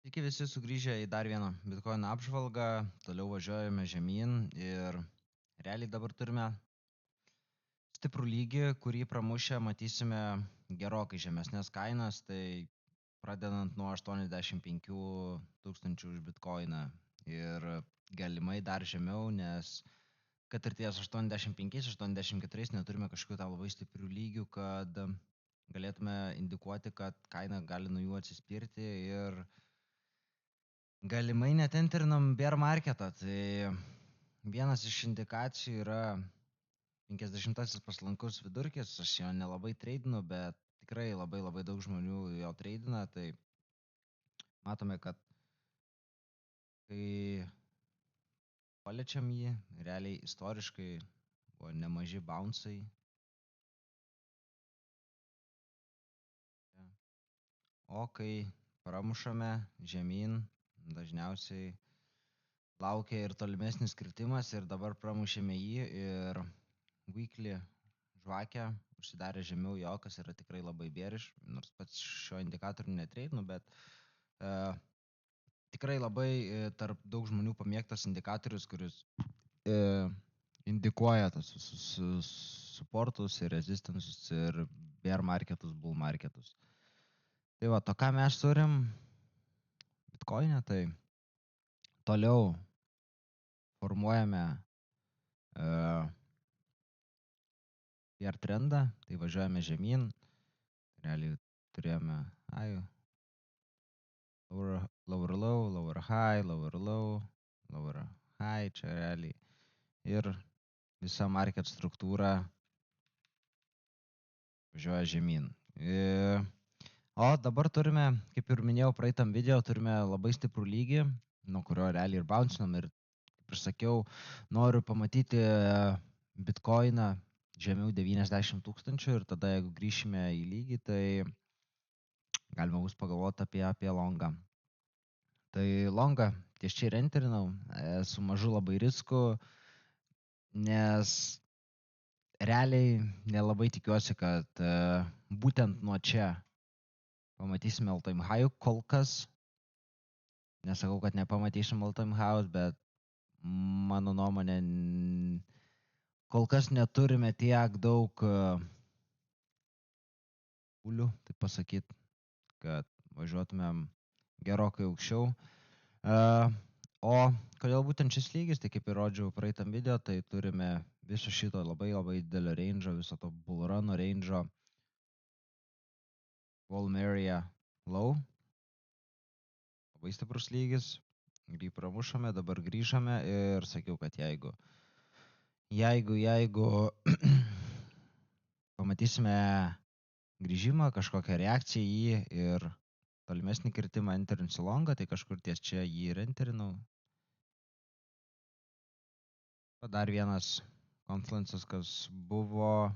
Sveiki visi sugrįžę į dar vieną Bitcoin apžvalgą, toliau važiuojame žemyn ir realiai dabar turime stiprų lygį, kurį pramušę matysime gerokai žemesnės kainas, tai pradedant nuo 85 tūkstančių už Bitcoiną ir galimai dar žemiau, nes kad ir ties 85-84 neturime kažkokių tą labai stiprių lygių, kad galėtume indikuoti, kad kaina gali nuo jų atsispirti ir galimai net enterinam bear marketą, tai vienas iš indikacijų yra 50 paslankus vidurkis, aš jo nelabai treidinu, bet tikrai labai daug žmonių jo treidina, tai matome, kad kai paliečiam jį, realiai istoriškai buvo nemaži bouncai. O kai pramušame žemyn, dažniausiai laukia ir tolimesnis kritimas ir dabar pramušėme jį ir weekly žvakę užsidarė žemiau jo, kas yra tikrai labai bearish, nors pats šio indikatorių netreidinu, bet tikrai labai tarp daug žmonių pamėgtas indikatorius, kuris indikuoja tas supportus ir resistances ir bear marketus, bull marketus. Tai va, to ką mes turim Bitcoin'e, tai toliau formuojame bear trendą, tai važiuojame žemyn, realiai turėjome lower low, lower high, lower low, lower high, čia realiai ir visa market struktūra važiuoja žemyn. O dabar turime, kaip ir minėjau praeitam video, turime labai stiprų lygį, nuo kurio realiai ir bouncinam ir, kaip ir sakiau, noriu pamatyti Bitcoiną žemiau 90 tūkstančių ir tada, jeigu grįšime į lygį, tai galima bus pagalvoti apie longą. Tai longą ties čia ir enterinau, su mažu labai risku, nes realiai nelabai tikiuosi, kad būtent nuo čia pamatysime all-time high kol kas. Nesakau, kad nepamatysim all-time high, bet mano nuomonė, kol kas neturime tiek daug pūlių, taip pasakyti, kad važiuotumėm gerokai aukščiau. O kodėl būtent šis lygis, tai kaip ir rodžiau praeitam video, tai turime viso šito labai didelio range'o, viso to bull runo range'o, Wall area low, labai stiprus lygis, jį pramušame, dabar grįžame ir sakiau, kad jeigu pamatysime grįžimą, kažkokią reakciją į jį ir tolimesnį kritimą enterinsiu longą, tai kažkur ties čia jį ir enterinau. Dar vienas konfluencas, kas buvo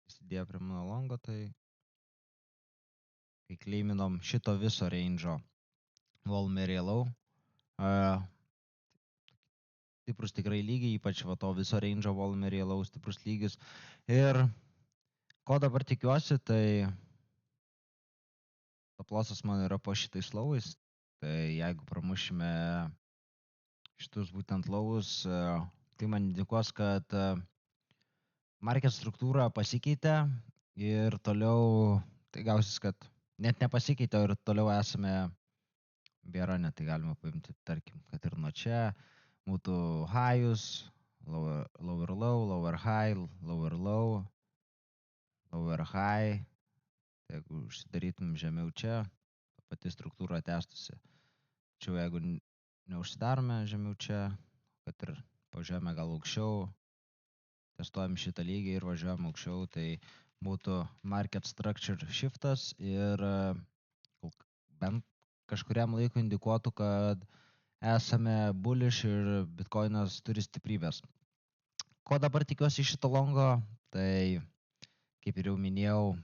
įsidėjo prie mano longo, tai kai kleiminom šito viso range'o Wall area low, stiprus tikrai lygiai, ypač va to viso range'o Wall area low stiprus lygis. Ir ko dabar tikiuosi, tai stop lossas man yra po šitais lowais, tai jeigu pramušime šitus būtent lowus, tai man indikuos, kad market struktūra pasikeitė ir toliau tai gausis, kad net nepasikeitė ir toliau esame bearone, tai galima paimti, tarkim, kad ir nuo čia būtų high'us, lower low, lower high, lower low, lower high. Tai jeigu užsidarytum žemiau čia, pati struktūra tęstusi. Tačiau jeigu neužsidarome žemiau čia, kad ir važiuojame gal aukščiau, testuojam šitą lygį ir važiuojam aukščiau, tai būtų market structure shiftas ir bent kažkuriam laikui indikuotų, kad esame bullish ir Bitcoinas turi stiprybės. Ko dabar tikiuosi iš šito longo, tai kaip ir jau minėjau,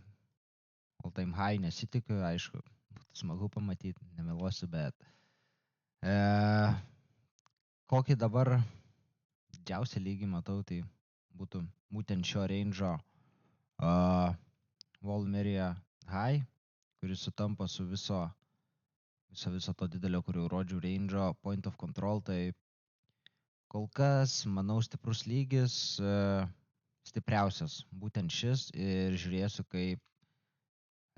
all-time high nesitikiu, aišku, būtų smagu pamatyti, nemeluosiu, bet kokį dabar didžiausią lygį matau, tai būtų būtent šio range'o Wall area high, kuris sutampa su viso to didelio, kur jau rodžiau, range'o, point of control, tai kol kas, manau, stiprus lygis, stipriausias būtent šis ir žiūrėsiu, kaip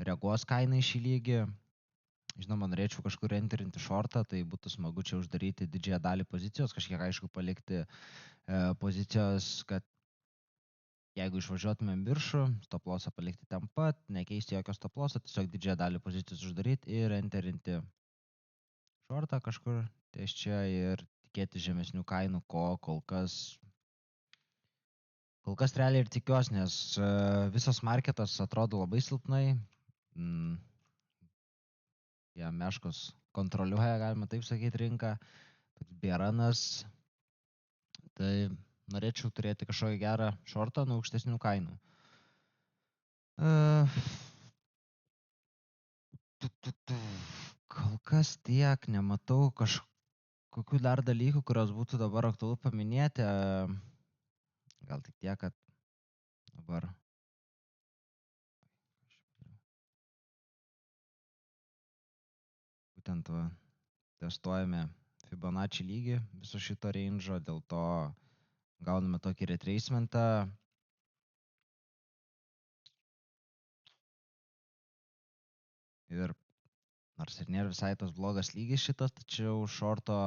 reaguos kaina į šį lygį. Žinoma, norėčiau kažkur enterinti shortą, tai būtų smagu čia uždaryti didžiąją dalį pozicijos, kažkiek aišku palikti pozicijos, kad jeigu išvažiuotumėm viršų, stop lossą palikti ten pat, nekeisti jokio stop losso, tiesiog didžiąją dalį pozicijos uždaryti ir enterinti shortą kažkur ties čia ir tikėti žemesnių kainų, ko kol kas realiai ir tikiuosi, nes visas marketas atrodo labai silpnai. Ja, meškos kontroliuoja, galima taip sakyti, rinką. Toks bėranas. Tai norėčiau turėti kažkokį gerą shortą nuo aukštesnių kainų. Kol kas tiek, nematau kažkokių dar dalykų, kurios būtų dabar aktualu paminėti. Gal tik tiek, kad dabar būtent testuojame Fibonacci lygį viso šito range'o, dėl to gauname tokį retracementą. Ir nors ir nėra visai tas blogas lygis šitas, tačiau shorto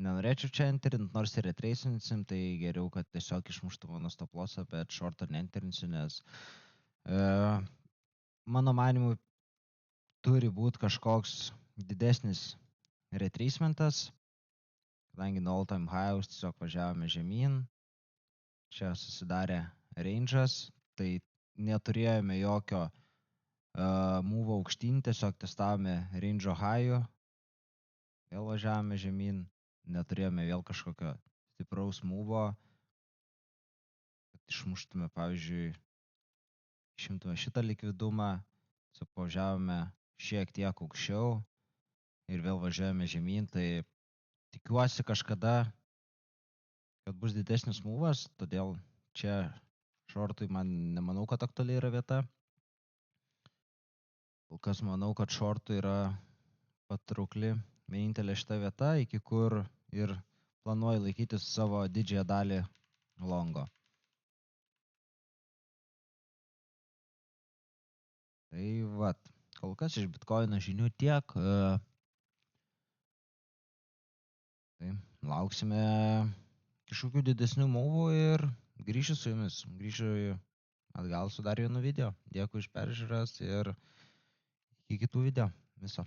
nenorėčiau čia enterint, nors ir retracinsim, tai geriau, kad tiesiog išmuštų mano stop lossą, bet shorto neenterinsiu, nes mano manimu turi būti kažkoks didesnis retracementas, kadangi nuo all time highs tiesiog važiavome žemyn, čia susidarė range'as, tai neturėjome jokio move aukštyn, tiesiog testavome range'o high'ų, vėl važiavome žemyn, neturėjome vėl kažkokio stipraus move'o, kad išmuštume, pavyzdžiui, išimtume šitą likvidumą, važiavome šiek tiek aukščiau ir vėl važiavome žemyn, tai tikiuosi kažkada, kad bus didesnis move'as, todėl čia shortui man nemanau, kad aktualiai yra vieta. Kol kas manau, kad shortui yra patraukli vienintelė šita vieta, iki kur ir planuoju laikytis savo didžiąją dalį longo. Tai vat, kol kas iš Bitcoino žinių tiek. Tai lauksime kažkokių didesnių movų ir grįšiu su jumis. Grįšiu atgal su dar vienu video. Dėkui už peržiūras ir iki kitų video. Viso.